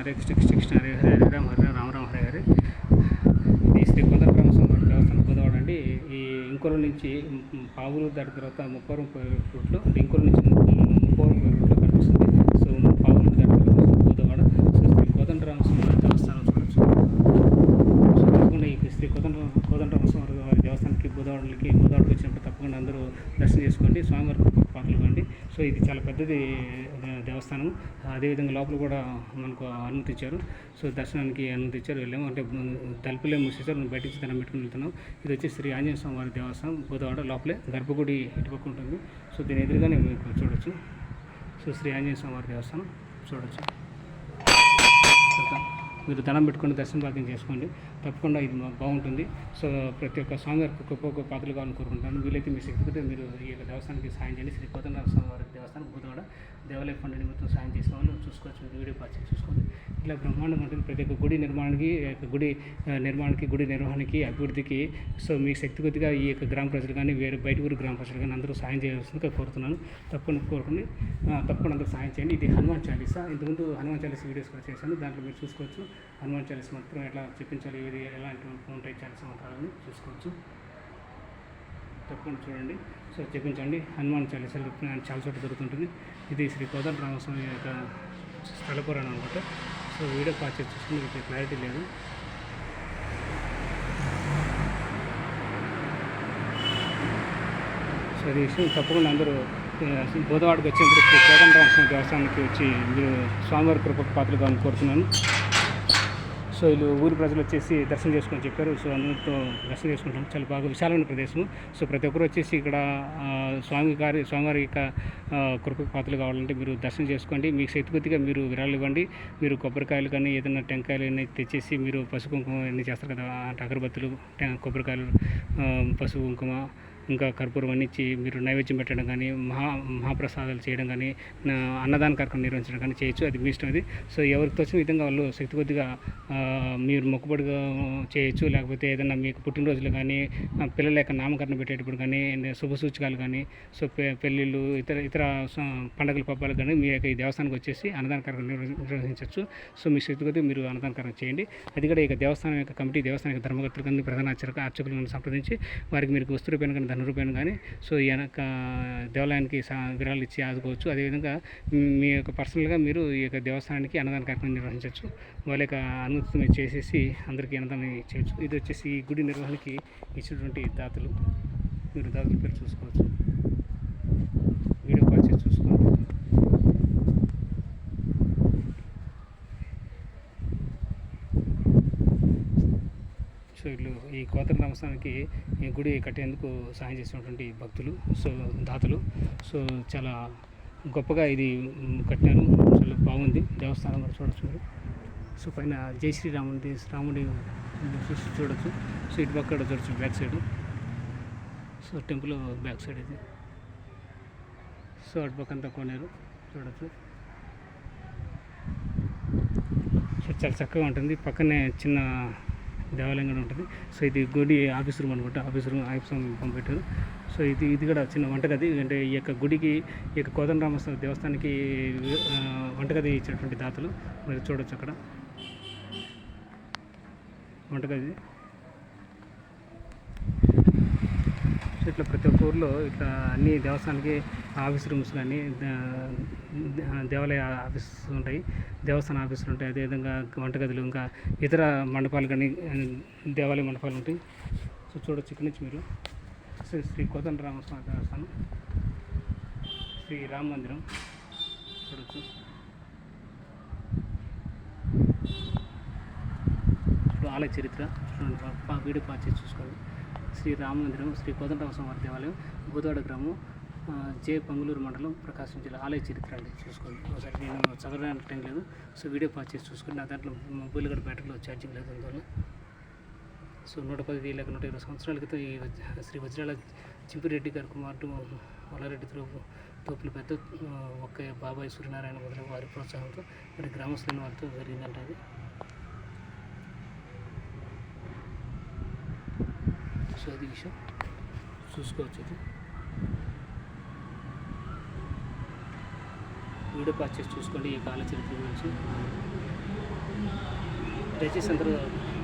హరే కృష్ణ కృష్ణ కృష్ణ హరే హరే హరే రామ హరే రామ రామ హరే హరే. ఇది శ్రీ కొండలరామ స్వామి దేవస్థానం బుధవాడ అండి. ఈ ఇంకోల నుంచి పావులు దాటిన తర్వాత ముప్పవరం రూట్లో అంటే ఇంకోల నుంచి ముప్పవరం రూట్లో కనిపిస్తుంది. సో పావులు దాటిన తర్వాత బుధవాడ. సో శ్రీ కోదండరామ స్వామి దేవస్థానం చూడొచ్చు. సో తప్పకుండా ఈ శ్రీ కోదండరామ స్వామి వారి దేవస్థానానికి బుధవాడకి వచ్చినప్పుడు తప్పకుండా అందరూ దర్శనం చేసుకోండి, స్వామివారికి పాత్రలు కండి. సో ఇది చాలా పెద్దది దేవస్థానం. అదేవిధంగా లోపల కూడా మనకు అనుమతి ఇచ్చారు. సో దర్శనానికి అనుమతి ఇచ్చారు, వెళ్ళాము. అంటే తలుపులే మూసేసారు, బయట నుంచి దండం పెట్టుకుని వెళ్తున్నాం. ఇది వచ్చి శ్రీ ఆంజనేయ స్వామి వారి దేవస్థానం బుధవాడ. లోపలే గర్భగుడి ఇటుపక్క ఉంటుంది. సో దీని ఎదురుగానే మీకు చూడొచ్చు. సో శ్రీ ఆంజనేయ స్వామి వారి దేవస్థానం చూడొచ్చు. మీరు దండం పెట్టుకొని దర్శన భాగ్యం చేసుకోండి, తప్పకుండా ఇది బాగుంటుంది. సో ప్రతి ఒక్క స్వామివారికి ఒక్కొక్క పాత్రలు కావాలని కోరుకుంటాను. వీలైతే మీ శక్తితో మీరు ఈ యొక్క దేవస్థానానికి సాయం చేయండి. శ్రీ కోదండరామ స్వామి వారి దేవస్థానం బుధవాడ. దేవాలయ ఫండ్ నిమిత్తం సాయం చేసుకోవాలి, చూసుకోవచ్చు. వీడియో పాస్ చూసుకోండి. ఇట్లా బ్రహ్మాండంగా ఉంటుంది. ప్రతి ఒక్క గుడి నిర్మాణానికి గుడి నిర్వహణకి అభివృద్ధికి సో మీ శక్తి కొద్దిగా ఈ యొక్క గ్రామ ప్రజలు కానీ వేరే బయట ఊరు గ్రామ ప్రజలు కానీ అందరూ సాయం చేయాల్సిందిగా కోరుతున్నాను. తప్పకుండా తప్పకుండా అందరూ సాయం చేయండి. ఇది హనుమాన్ చాలీసా. ఇంతకుముందు హనుమాన్ చాలీసా వీడియోస్ కూడా చేశాను, దాంట్లో మీరు చూసుకోవచ్చు. హనుమాన్ చాలీసా మాత్రం ఎట్లా చెప్పించాలి, ఏది ఎలాంటి ఉంటాయి చాలీసా మంత్రాలని చూసుకోవచ్చు. తప్పకుండా చూడండి. సో చెప్పించండి. హనుమాన్ చాలీసాలు చాలా చోట్ల దొరుకుతుంటుంది. ఇది శ్రీ కోదండరామస్వామి యొక్క స్థల పురాణం అనమాట. సో వీడియో పాస్ చేసి చూసుకుని మీకు క్లారిటీ లేదు. సో ఈ విషయం తప్పకుండా అందరూ బుధవాడకి వచ్చినప్పుడు శ్రీ కోదండరామస్వామి దేవస్థానానికి వచ్చి మీరు స్వామివారి కృపకు పాత్రలు కావాలని కోరుతున్నాను. సో వీళ్ళు ఊరి ప్రజలు వచ్చేసి దర్శనం చేసుకొని చెప్పారు. సో అందరితో దర్శనం చేసుకుంటాం. చాలా బాగా విశాలమైన ప్రదేశం. సో ప్రతి ఒక్కరు వచ్చేసి ఇక్కడ స్వామివారి యొక్క కృపకు పాత్రలు కావాలంటే మీరు దర్శనం చేసుకోండి. మీకు శక్తి కొద్దిగా మీరు విరాళాలు ఇవ్వండి. మీరు కొబ్బరికాయలు కానీ ఏదైనా టెంకాయలు అన్నీ తెచ్చేసి మీరు పసుపు కుంకుమ అన్నీ చేస్తారు కదా, అంటే అగరబత్తులు, కొబ్బరికాయలు, పసుపు కుంకుమ ఇంకా కర్పూరం అన్నిచ్చి మీరు నైవేద్యం పెట్టడం కానీ మహాప్రసాదాలు చేయడం కానీ అన్నదాన కార్యక్రమం నిర్వహించడం కానీ చేయొచ్చు. అది మీ ఇష్టం. అది సో ఎవరికి తోచిన విధంగా వాళ్ళు శక్తి కొద్దిగా మీరు మొక్కుబడిగా చేయొచ్చు. లేకపోతే ఏదైనా మీకు పుట్టినరోజులు కానీ పిల్లల యొక్క నామకరణం పెట్టేటప్పుడు కానీ శుభసూచకాలు కానీ సో పెళ్ళిళ్ళు ఇతర పండుగల పబ్బాలకు కానీ మీ యొక్క ఈ దేవస్థానానికి వచ్చేసి అన్నదాన కార్యక్రమం నిర్వహించవచ్చు. సో మీ శక్తి కొద్దిగా మీరు అన్నదాన కార్యక్రమం చేయండి. అది కూడా ఇక దేవస్థానం యొక్క కమిటీ, దేవస్థానం యొక్క ధర్మకర్తలు కానీ ప్రధాన అర్చకులను సంప్రదించి వారికి మీరు వస్తు రూపాయలు కానీ రూపాయలు కానీ సో వెనక దేవాలయానికి విరాళాలు ఇచ్చి ఆదుకోవచ్చు. అదేవిధంగా మీ యొక్క పర్సనల్గా మీరు ఈ యొక్క దేవస్థానానికి అన్నదాన కార్యక్రమం నిర్వహించవచ్చు. వాళ్ళ యొక్క అనుమతి మీరు చేసేసి అందరికీ అన్నదానం చేయొచ్చు. ఇది వచ్చేసి ఈ గుడి నిర్వహణకి ఇచ్చినటువంటి దాతలు. మీరు దాతల పేరు చూసుకోవచ్చు. వీడియో కాల్ చేసి చూసుకోండి. సో వీళ్ళు ఈ కోదండరామ స్వామికి ఈ గుడి కట్టేందుకు సహాయం చేసినటువంటి భక్తులు, సో దాతలు. సో చాలా గొప్పగా ఇది కట్టినారు. చాలా బాగుంది. దేవస్థానం కూడా చూడొచ్చు మీరు. సో పైన జై శ్రీరాముడి చూడొచ్చు. సో ఇటు పక్క చూడొచ్చు back side. So temple back side ఇది. సో అటు పక్క అంతా కొనేరు చూడొచ్చు. సో చాలా చక్కగా ఉంటుంది. పక్కనే చిన్న దేవాలయం కూడా ఉంటుంది. సో ఇది గుడి ఆఫీస్ రూమ్ అనుకుంటా. ఆఫీస్ రూమ్ పంపెట్టారు. సో ఇది కూడా చిన్న వంటగది. అంటే ఈ యొక్క గుడికి, ఈ యొక్క కోదండరామ దేవస్థానానికి వంటగది ఇచ్చినటువంటి దాతలు మీరు చూడవచ్చు. అక్కడ వంటగది. సో ఇట్లా ప్రతి ఒక్క ఊర్లో ఇట్లా అన్ని దేవస్థానానికి ఆఫీస్ రూమ్స్ కానీ దేవాలయ ఆఫీస్ ఉంటాయి, దేవస్థాన ఆఫీసులు ఉంటాయి. అదేవిధంగా వంటగదులు, ఇంకా ఇతర మండపాలు కానీ దేవాలయ మండపాలు ఉంటాయి. సో చూడొచ్చు ఇక్కడి నుంచి మీరు. శ్రీ కోదండరామ స్వామి దేవస్థానం, శ్రీ రామ మందిరం చూడొచ్చు. ఇప్పుడు ఆలయ చరిత్ర చూడండి. వీడియో పాస్ చేసి చూసుకోండి. శ్రీ రామ మందిరం, శ్రీ కోదండరామ స్వామి దేవాలయం, బుధవాడ గ్రామం, పంగులూరు మండలం, ప్రకాశం జిల్లా. ఆలయ చరిత్ర అండి, చూసుకోండి. ఒకసారి నేను చదవడానికి టైం లేదు. సో వీడియో పాస్ చేసి చూసుకోండి. నా దాంట్లో మొబైల్ కూడా బ్యాటరీలో ఛార్జింగ్ లేదు అందువల్ల. సో 110 లేక 120 సంవత్సరాల క్రితం ఈ శ్రీ వజ్రాల చింపిరెడ్డి గారి కుమారుడు వల్లారెడ్డి తోపులు పెద్ద ఒక్క బాబాయ్ సూర్యనారాయణ మొదలైన వారి ప్రోత్సాహంతో మరి గ్రామస్తులైన వారితో జరిగిందంట. అది సో అది విషయం చూసుకోవచ్చు. ఇది వీడియో పాస్ చేసి చూసుకోండి ఈ కాల చరిత్ర గురించి. దయచేసి అందరూ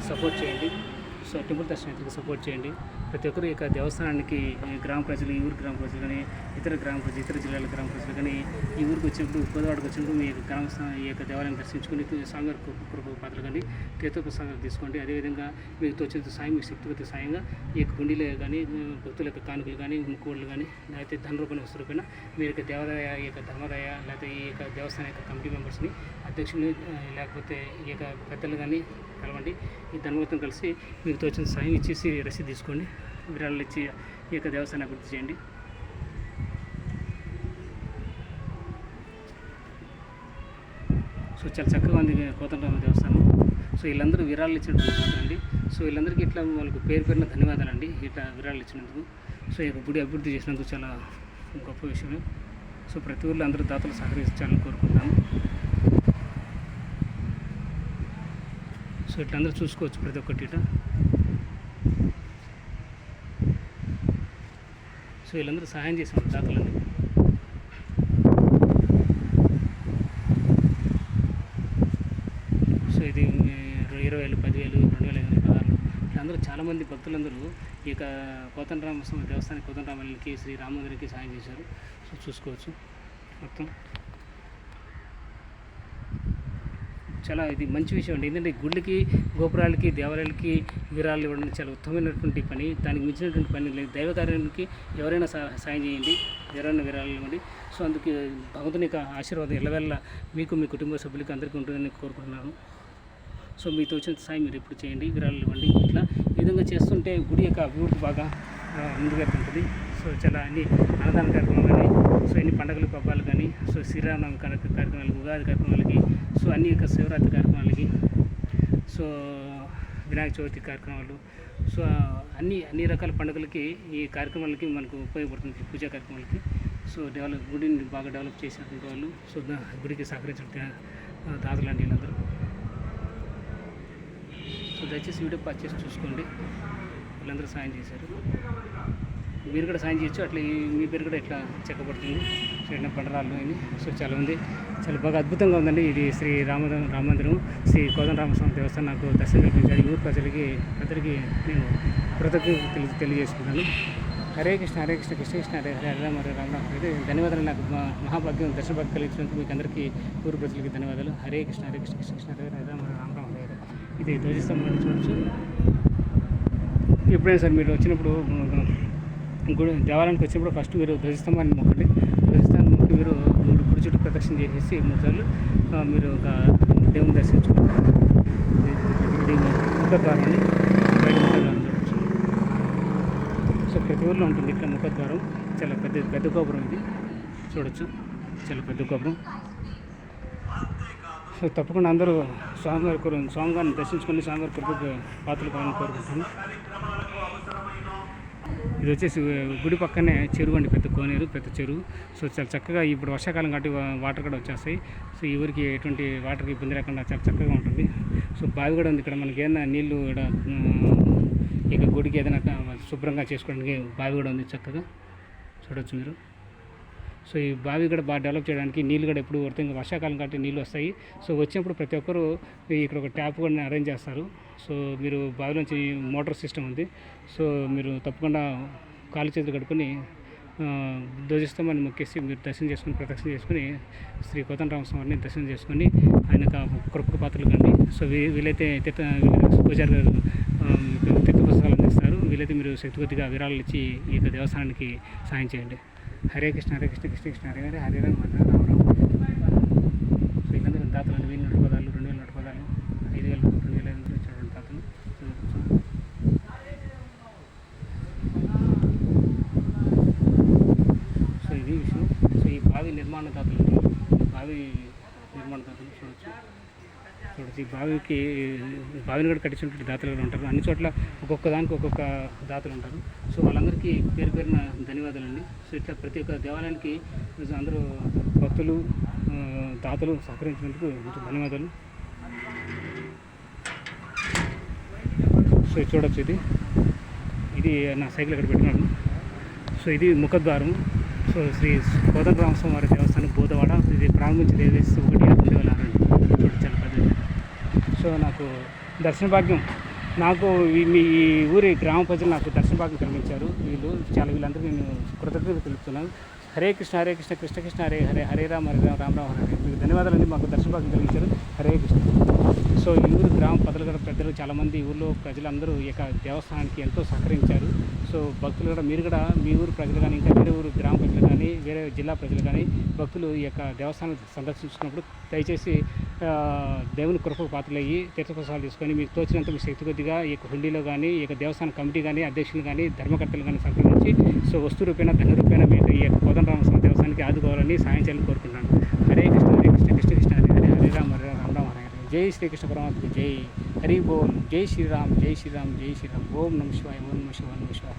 సపోర్ట్ చేయండి. సో టెంపుల్ దర్శనానికి సపోర్ట్ చేయండి. ప్రతి ఒక్కరు ఈ యొక్క దేవస్థానానికి గ్రామ ప్రజలు, ఈ ఊరు గ్రామ ప్రజలు కానీ, ఇతర గ్రామ ప్రజలు, ఇతర జిల్లాల గ్రామ ప్రజలు కానీ ఈ ఊరికి వచ్చినప్పుడు, బోధవాడకు వచ్చినప్పుడు మీ యొక్క గ్రామస్థానం ఈ యొక్క దేవాలయం దర్శించుకుని స్వామివారి కృప పాత్రలు కానీ తీర్థోపసారాలు తీసుకోండి. అదేవిధంగా మీకు తోచిన సాయం, మీ శక్తిగత సాయంగా ఈ యొక్క గుండీలే కానీ, భక్తుల యొక్క కానుకలు కానీ, ముక్కుబడులు కానీ, లేకపోతే ధన రూపాయల వస్తు రూపాయన మీ యొక్క దేవాదాయ, ఈ యొక్క ధర్మదాయ, లేకపోతే ఈ యొక్క దేవస్థానం యొక్క కమిటీ మెంబర్స్ని, అధ్యక్షుని, లేకపోతే ఈ యొక్క పెద్దలు కానీ కలవండి. ఈ ధర్మవతం కలిసి మీకు తోచిన సాయం ఇచ్చేసి రసీదు తీసుకోండి. విరాళాలు ఇచ్చి ఈ యొక్క దేవస్థానం అభివృద్ధి చేయండి. సో చాలా చక్కగా ఉంది కోదండరామ దేవస్థానం. సో వీళ్ళందరూ విరాళాలు ఇచ్చినటువంటి మాత్రండి. సో వీళ్ళందరికీ ఇట్లా వాళ్ళకు పేరు పేరున ధన్యవాదాలండి, ఇట్లా విరాళాలు ఇచ్చినందుకు. సో ఈ యొక్క గుడి అభివృద్ధి చేసినందుకు చాలా గొప్ప విషయమే. సో ప్రతి ఊళ్ళో అందరూ దాతలు సహకరించాలని కోరుకుంటున్నాను. సో ఇట్లా అందరూ చూసుకోవచ్చు ప్రతి ఒక్కటి ఇట. సో వీళ్ళందరూ సహాయం చేసిన దాతలండి. సో ఇది 20,000, 10,000, 2,516 వీళ్ళందరూ చాలామంది భక్తులందరూ ఈ యొక్క కోదండరామ దేవస్థానం, కోదండరామాలకి, శ్రీ రామమందిరానికి సహాయం చేశారు. సో చూసుకోవచ్చు మొత్తం. చాలా ఇది మంచి విషయం అండి. ఎందుకంటే గుళ్ళకి, గోపురాలకి, దేవాలయాలకి విరాళాలు ఇవ్వడం చాలా ఉత్తమమైనటువంటి పని. దానికి మించినటువంటి పని లేదు. దైవ కార్యానికి ఎవరైనా సాయం చేయండి, ఎవరైనా విరాళాలు ఇవ్వండి. సో అందుకు భగవంతుని యొక్క ఆశీర్వాదం ఎల్లవెల్ల మీకు, మీ కుటుంబ సభ్యులకి అందరికీ ఉంటుందని కోరుకుంటున్నాను. సో మీతో వచ్చిన సాయం మీరు ఎప్పుడు చేయండి, విరాళాలు ఇవ్వండి. ఇట్లా ఈ విధంగా చేస్తుంటే గుడి యొక్క అభివృద్ధి బాగా ముందుకెళ్తుంటుంది. సో చాలా అన్ని అన్నదాన కార్యక్రమాలు కానీ, సో అన్ని పండుగలు, పబ్బాలు కానీ, సో శ్రీరామనవమి కార్యక్రమాలకి, ఉగాది కార్యక్రమాలకి, సో అన్ని యొక్క శివరాత్రి కార్యక్రమాలకి, సో వినాయక చవితి కార్యక్రమాలు, సో అన్ని రకాల పండుగలకి ఈ కార్యక్రమాలకి మనకు ఉపయోగపడుతుంది, పూజా కార్యక్రమాలకి. సో గుడిని బాగా డెవలప్ చేసినటువంటి వాళ్ళు, సో గుడికి సహకరించిన దాతలండి వీళ్ళందరూ. సో దయచేసి వీడియో పాస్ చేసి చూసుకోండి. వీళ్ళందరూ సాయం చేశారు. మీరు కూడా సాయం చేయొచ్చు. అట్లా మీ పేరు కూడా ఇట్లా చెక్కబడుతుంది. చిన్న బండరాళ్ళు అని. సో చాలా ఉంది, చాలా బాగా అద్భుతంగా ఉందండి. ఇది శ్రీ రామమందిరం, శ్రీ కోదండరామస్వామి దేవస్థానం నాకు దర్శనం కల్పించారు. ఊరు ప్రజలకి నేను కృతజ్ఞతలు తెలియజేసుకున్నాను. హరే కృష్ణ, హరే కృష్ణ, కృష్ణ కృష్ణ, హరే హరే, హరే రామ, హరే రామ. అయితే ధన్యవాదాలు. నాకు మహాభాగ్యం దర్శన భాగ్యం కలిగించినందుకు మీకు అందరికీ, ఊరు ప్రజలకి ధన్యవాదాలు. హరే కృష్ణ, హరే కృష్ణ, కృష్ణ కృష్ణ, హరే హరే, రామ రామ రామ, హరే హరే. ఇది ధ్వజస్తంభం చూడవచ్చు. ఎప్పుడైనా సార్ మీరు వచ్చినప్పుడు గుడి దేవాలయానికి వచ్చినప్పుడు ఫస్ట్ మీరు ధ్వజస్తంభాన్ని మొక్కండి. ధ్వజస్తంభం మొక్కి మీరు గుడి చుట్టూ ప్రదక్షిణ చేసేసి 3 సార్లు మీరు ఒక దేవుని దర్శించుకోండి. ఇది ముఖద్వారం అండి, బయట ముఖద్వారం చూడవచ్చు. సో ప్రతి ఊళ్ళో ఉంటుంది ఇట్లా ముఖద్వారం. చాలా పెద్ద గోపురం ఇది చూడవచ్చు, చాలా పెద్ద గోపురం. సో తప్పకుండా అందరూ స్వామివారిని దర్శించుకొని స్వామివారి కృపకు పాత్రలు కావాలని కోరుకుంటాను. ఇది వచ్చేసి గుడి పక్కనే చెరువు అండి, పెద్ద కోనేరు, పెద్ద చెరువు. సో చాలా చక్కగా ఇప్పుడు వర్షాకాలం కాబట్టి వాటర్ కూడా వచ్చేస్తాయి. సో ఈ ఊరికి ఎటువంటి వాటర్కి ఇబ్బంది లేకుండా చాలా చక్కగా ఉంటుంది. సో బావి కూడా ఉంది ఇక్కడ. మనకి ఏదైనా నీళ్ళు ఇక్కడ ఇక గుడికి ఏదైనా శుభ్రంగా చేసుకోవడానికి బావి కూడా ఉంది, చక్కగా చూడవచ్చు మీరు. సో ఈ బావి కూడా బాగా డెవలప్ చేయడానికి నీళ్ళు కూడా ఎప్పుడు పడుతుంది, వర్షాకాలం కాబట్టి నీళ్ళు వస్తాయి. సో వచ్చినప్పుడు ప్రతి ఒక్కరు ఇక్కడ ఒక ట్యాప్ కూడా అరేంజ్ చేస్తారు. సో మీరు బావిలోంచి మోటార్ సిస్టమ్ ఉంది. సో మీరు తప్పకుండా కాలు చేతులు కడుక్కొని ధ్వజస్తంభాన్ని మొక్కేసి మీరు దర్శనం చేసుకుని, ప్రదక్షిణ చేసుకుని శ్రీ కోదండరామస్వామిని దర్శనం చేసుకొని ఆయన కృపకు పాత్రలు కండి. సో వీలైతే పూజారి గారు తీర్థ పుస్తకాలు అందిస్తారు. వీలైతే మీరు శక్తిగతిగా విరాళాలు ఇచ్చి ఈ యొక్క దేవస్థానానికి సాయం చేయండి. హరే కృష్ణ, హరే కృష్ణ, కృష్ణ కృష్ణ, హరే హరే, హరే రామ, హరే రామ రామ. సో వీళ్ళందరూ దాతలు 1,000 నోటు పదాలు, 2,000 నోటు పదాలు, 5,000, 2,500 ఇచ్చినటువంటి దాతలు. సో ఇది విషయం. సో ఈ బావి నిర్మాణ దాతలు చూడవచ్చు. ఈ బావిని కూడా కట్టించినటువంటి దాతలు కూడా ఉంటారు. అన్ని చోట్ల ఒక్కొక్క దానికి ఒక్కొక్క దాతలు ఉంటారు. సో వాళ్ళందరికీ పేరున ధన్యవాదాలండి. సో ఇట్లా ప్రతి ఒక్క దేవాలయానికి అందరూ భక్తులు, దాతలు సహకరించినందుకు ధన్యవాదాలు. సో చూడవచ్చు, ఇది నా సైకిల్ ఇక్కడ పెట్టినాను. సో ఇది ముఖద్వారం. సో శ్రీ కోదండరామస్వామి వారి దేవస్థానం, బోధవాడ. ఇది ప్రారంభించి 1 2006 చూడండి, చాలా పెద్దది. సో నాకు దర్శన భాగ్యం నాకు మీ ఊరి గ్రామ ప్రజలు నాకు దర్శన భాగ్యం కలిగించారు. వీళ్ళందరికీ నేను కృతజ్ఞతలు తెలుపుతున్నాను. హరే కృష్ణ కృష్ణ కృష్ణ హరే హరే, హరే రామ హరే రామ రామ రామ హరే. మీకు ధన్యవాదాలండి, మాకు దర్శన భాగ్యం కలిగించారు. హరే కృష్ణ. సో ఈ ఊరు గ్రామ పెద్దలు చాలామంది ఊళ్ళో ప్రజలందరూ ఈ యొక్క దేవస్థానానికి ఎంతో సహకరించారు. సో భక్తులు కూడా, మీరు కూడా మీ ఊరు ప్రజలు కానీ, ఇంకా వేరే ఊరు గ్రామ ప్రజలు కానీ, వేరే జిల్లా ప్రజలు కానీ, భక్తులు ఈ యొక్క దేవస్థానం సందర్శించుకున్నప్పుడు దయచేసి దేవుని కృపకు పాత్రలయ్యి తీర్థప్రసాదాలు తీసుకొని మీకు తోచినంత మీ శక్తి కొద్దిగా ఈ యొక్క హుండీలో కానీ, ఈ యొక్క దేవస్థాన కమిటీ కానీ, అధ్యక్షులు కానీ, ధర్మకర్తలు కానీ సంప్రదించి సో వస్తు రూపేణ ధన రూపేణ మీకు ఈ యొక్క కోదండరామస్వామి దేవస్థానానికి ఆదుకోవాలని సాయం చేయాలని కోరుకుంటున్నాను. హరే కృష్ణ కృష్ణ కృష్ణ హరే హరే, హరే రామ రామ రామ హరే. జై శ్రీకృష్ణ పరమాత్మ జై. హరి బోల్. జై శ్రీరామ్ జై శ్రీరామ్ జై శ్రీరామ్. ఓం నమ శివాయ, ఓం నమ శివాయ, నమ శివాయ.